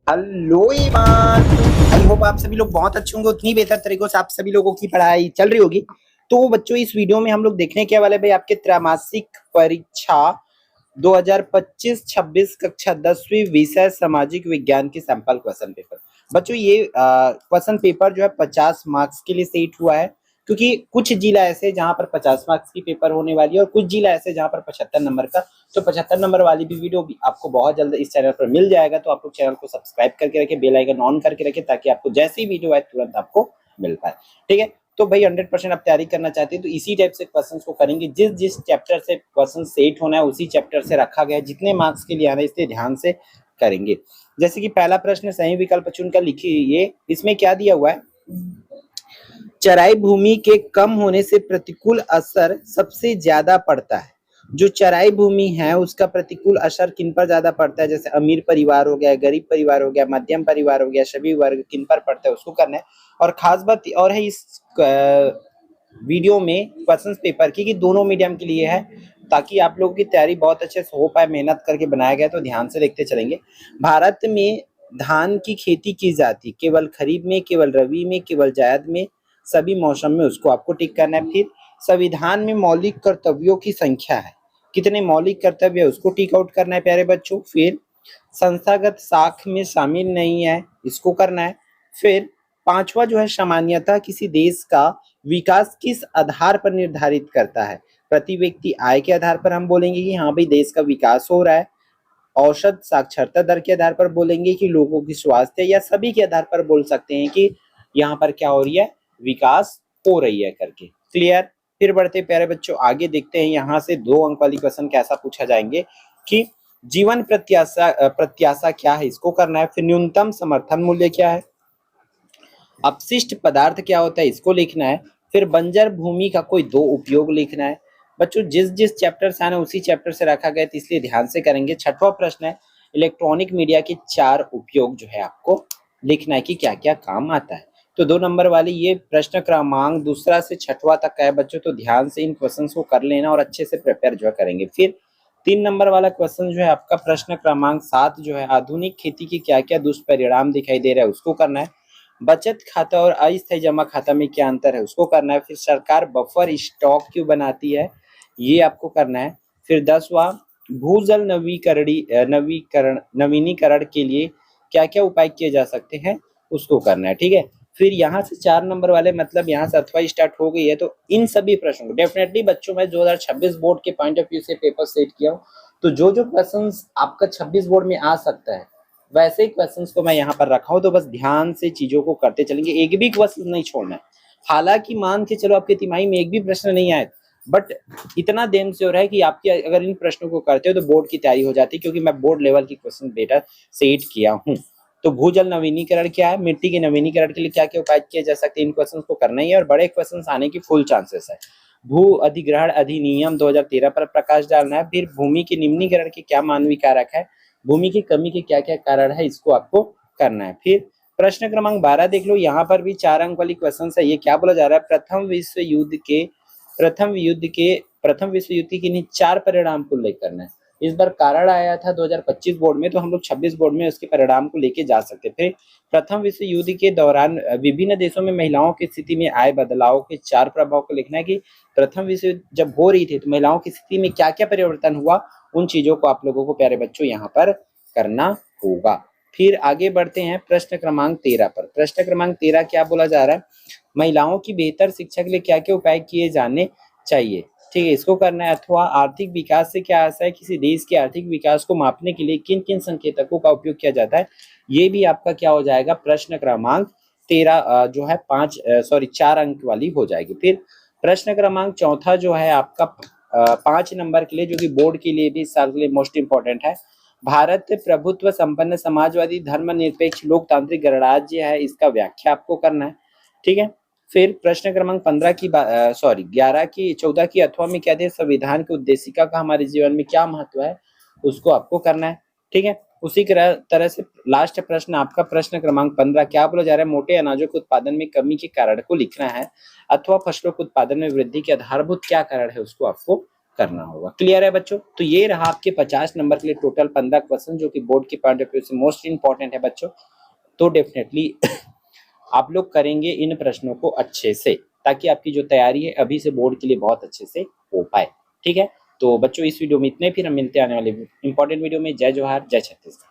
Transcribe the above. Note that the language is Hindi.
Hello Iman. आई होप आप सभी लोग बहुत अच्छे होंगे, उतनी बेहतर तरीकों से आप सभी लोगों की पढ़ाई चल रही होगी। तो बच्चों, इस वीडियो में हम लोग देखने क्या वाले भाई, आपके त्रैमासिक परीक्षा 2025-26 कक्षा 10वीं विषय सामाजिक विज्ञान की सैंपल क्वेश्चन पेपर। बच्चों, ये क्वेश्चन पेपर जो है 50 मार्क्स के लिए सेट हुआ है, क्योंकि कुछ जिला ऐसे जहां पर 50 मार्क्स की पेपर होने वाली है और कुछ जिला ऐसे जहां पर 75 नंबर का। तो 75 नंबर वाली भी वीडियो भी आपको बहुत जल्द इस चैनल पर मिल जाएगा। तो आप लोग चैनल को सब्सक्राइब करके रखें, बेल आइकन ऑन करके रखें, ताकि आपको जैसी वीडियो आए तुरंत आपको मिल पाए। ठीक है, तो भाई 100% आप तैयारी करना चाहते हैं तो इसी टाइप से क्वेश्चंस को करेंगे। जिस जिस चैप्टर से क्वेश्चन सेट होना है उसी चैप्टर से रखा गया है, जितने मार्क्स के लिए आना है इसलिए ध्यान से करेंगे। जैसे कि पहला प्रश्न सही विकल्प चुनकर लिखिए। इसमें क्या दिया हुआ है, चराई भूमि के कम होने से प्रतिकूल असर सबसे ज्यादा पड़ता है। जो चराई भूमि है उसका प्रतिकूल असर किन पर ज्यादा पड़ता है, जैसे अमीर परिवार हो गया, गरीब परिवार हो गया, मध्यम परिवार हो गया, सभी वर्ग किन पर पड़ता है उसको करना है। और खास बात और है इस वीडियो में क्वेश्चन पेपर की कि दोनों मीडियम के लिए है, ताकि आप लोगों की तैयारी बहुत अच्छे से हो पाए। मेहनत करके बनाया गया, तो ध्यान से देखते चलेंगे। भारत में धान की खेती की जाती केवल खरीफ में, केवल रबी में, केवल जायद में, सभी मौसम में, उसको आपको टिक करना है। फिर संविधान में मौलिक कर्तव्यों की संख्या है, कितने मौलिक कर्तव्य है उसको टिक आउट करना है प्यारे बच्चों। फिर संस्थागत साख में शामिल नहीं है, इसको करना है। फिर पांचवा जो है, सामान्यतः किसी देश का विकास किस आधार पर निर्धारित करता है। प्रति व्यक्ति आय के आधार पर हम बोलेंगे कि हाँ भाई देश का विकास हो रहा है। औसत साक्षरता दर के आधार पर बोलेंगे कि लोगों की स्वास्थ्य, या सभी के आधार पर बोल सकते हैं कि यहाँ पर क्या हो रही है, विकास हो रही है करके। क्लियर। फिर बढ़ते प्यारे बच्चों आगे, देखते हैं यहाँ से 2 अंक वाली क्वेश्चन कैसा पूछा जाएंगे कि जीवन प्रत्याशा क्या है, इसको करना है। फिर न्यूनतम समर्थन मूल्य क्या है, अपशिष्ट पदार्थ क्या होता है, इसको लिखना है। फिर बंजर भूमि का कोई 2 उपयोग लिखना है। बच्चों, जिस जिस चैप्टर से आना उसी चैप्टर से रखा गया, तो इसलिए ध्यान से करेंगे। छठवां प्रश्न है, इलेक्ट्रॉनिक मीडिया के 4 उपयोग जो है आपको लिखना है कि क्या क्या काम आता है। तो 2 नंबर वाली ये प्रश्न क्रमांक दूसरा से छठवां तक का है बच्चों, तो ध्यान से इन क्वेश्चन को कर लेना और अच्छे से प्रिपेयर जो है करेंगे। फिर 3 नंबर वाला क्वेश्चन जो है आपका प्रश्न क्रमांक 7 जो है, आधुनिक खेती के क्या क्या दुष्परिणाम दिखाई दे रहा है उसको करना है। बचत खाता और अस्थायी जमा खाता में क्या अंतर है उसको करना है। फिर सरकार बफर स्टॉक क्यों बनाती है, ये आपको करना है। फिर 10वां, भूजल नवीनीकरण के लिए क्या क्या उपाय किए जा सकते हैं उसको करना है। ठीक है। फिर यहाँ से 4 नंबर वाले, मतलब यहाँ से अथवा स्टार्ट हो गई है, तो इन सभी प्रश्नों को डेफिनेटली बच्चों मैं 2026 बोर्ड के पॉइंट ऑफ व्यू से पेपर सेट किया हूँ। तो जो जो क्वेश्चन आपका 26 बोर्ड में आ सकता है वैसे ही क्वेश्चंस को मैं यहाँ पर रखा हूँ। तो बस ध्यान से चीजों को करते चलेंगे, एक भी क्वेश्चन नहीं छोड़ना है। हालांकि मान के चलो आपके तिमाही में एक भी प्रश्न नहीं आए, बट इतना देन से हो रहा है कि आपकी अगर इन प्रश्नों को करते हो तो बोर्ड की तैयारी हो जाती है, क्योंकि मैं बोर्ड लेवल की क्वेश्चन बेटा सेट किया हूँ। तो भूजल नवीनीकरण क्या है, मिट्टी के नवीनीकरण के लिए क्या क्या उपाय किए जा सकते हैं, इन क्वेश्चन को करना ही है और बड़े क्वेश्चन आने की फुल चांसेस है। भू अधिग्रहण अधिनियम 2013 पर प्रकाश डालना है। फिर भूमि के निम्नीकरण के क्या मानवीय कारक है, भूमि की कमी के क्या क्या कारण है, इसको आपको करना है। फिर प्रश्न क्रमांक 12 देख लो, यहाँ पर भी 4 अंक वाली क्वेश्चन है। ये क्या बोला जा रहा है, प्रथम विश्व युद्ध के किन्हीं 4 परिणाम को उल्लेख करना है। इस बार कारण आया था 2025 बोर्ड में, तो हम लोग 26 बोर्ड में उसके परिणाम को लेके जा सकते थे। प्रथम विश्व युद्ध के दौरान विभिन्न देशों में महिलाओं की स्थिति में आए बदलाव के 4 प्रभाव को लिखना है कि प्रथम विश्व युद्ध जब हो रही थी तो महिलाओं की स्थिति में क्या क्या परिवर्तन हुआ, उन चीजों को आप लोगों को प्यारे बच्चों यहाँ पर करना होगा। फिर आगे बढ़ते हैं प्रश्न क्रमांक 13 पर। प्रश्न क्रमांक 13 क्या बोला जा रहा है, महिलाओं की बेहतर शिक्षा के लिए क्या क्या उपाय किए जाने चाहिए। ठीक है, इसको करना है। अथवा आर्थिक विकास से क्या आशा है, किसी देश के आर्थिक विकास को मापने के लिए किन किन संकेतकों का उपयोग किया जाता है, ये भी आपका क्या हो जाएगा, प्रश्न क्रमांक 13 जो है 4 अंक वाली हो जाएगी। फिर प्रश्न क्रमांक 14 जो है आपका 5 नंबर के लिए, जो कि बोर्ड के लिए भी इस साल के लिए मोस्ट इंपॉर्टेंट है। भारत प्रभुत्व संपन्न समाजवादी धर्मनिरपेक्ष लोकतांत्रिक गणराज्य है, इसका व्याख्या आपको करना है। ठीक है। फिर प्रश्न क्रमांक 14 की अथवा में क्या थे, संविधान की उद्देशिका का हमारे जीवन में क्या महत्व है, उसको आपको करना है। ठीक है। उसी तरह से लास्ट प्रश्न आपका प्रश्न क्रमांक 15 क्या बोला जा रहा है, मोटे अनाजों के उत्पादन में कमी के कारण को लिखना है, अथवा फसलों के उत्पादन में वृद्धि के आधारभूत क्या कारण है उसको आपको करना होगा। क्लियर है बच्चों? तो ये रहा आपके 50 नंबर के लिए टोटल 15 क्वेश्चन जो कि बोर्ड के पॉइंट ऑफ व्यू से मोस्ट इंपॉर्टेंट है बच्चों। तो डेफिनेटली आप लोग करेंगे इन प्रश्नों को अच्छे से, ताकि आपकी जो तैयारी है अभी से बोर्ड के लिए बहुत अच्छे से हो पाए। ठीक है, तो बच्चों इस वीडियो में इतने, फिर हम मिलते हैं आने वाले इंपॉर्टेंट वीडियो में। जय जोहार, जय छत्तीसगढ़।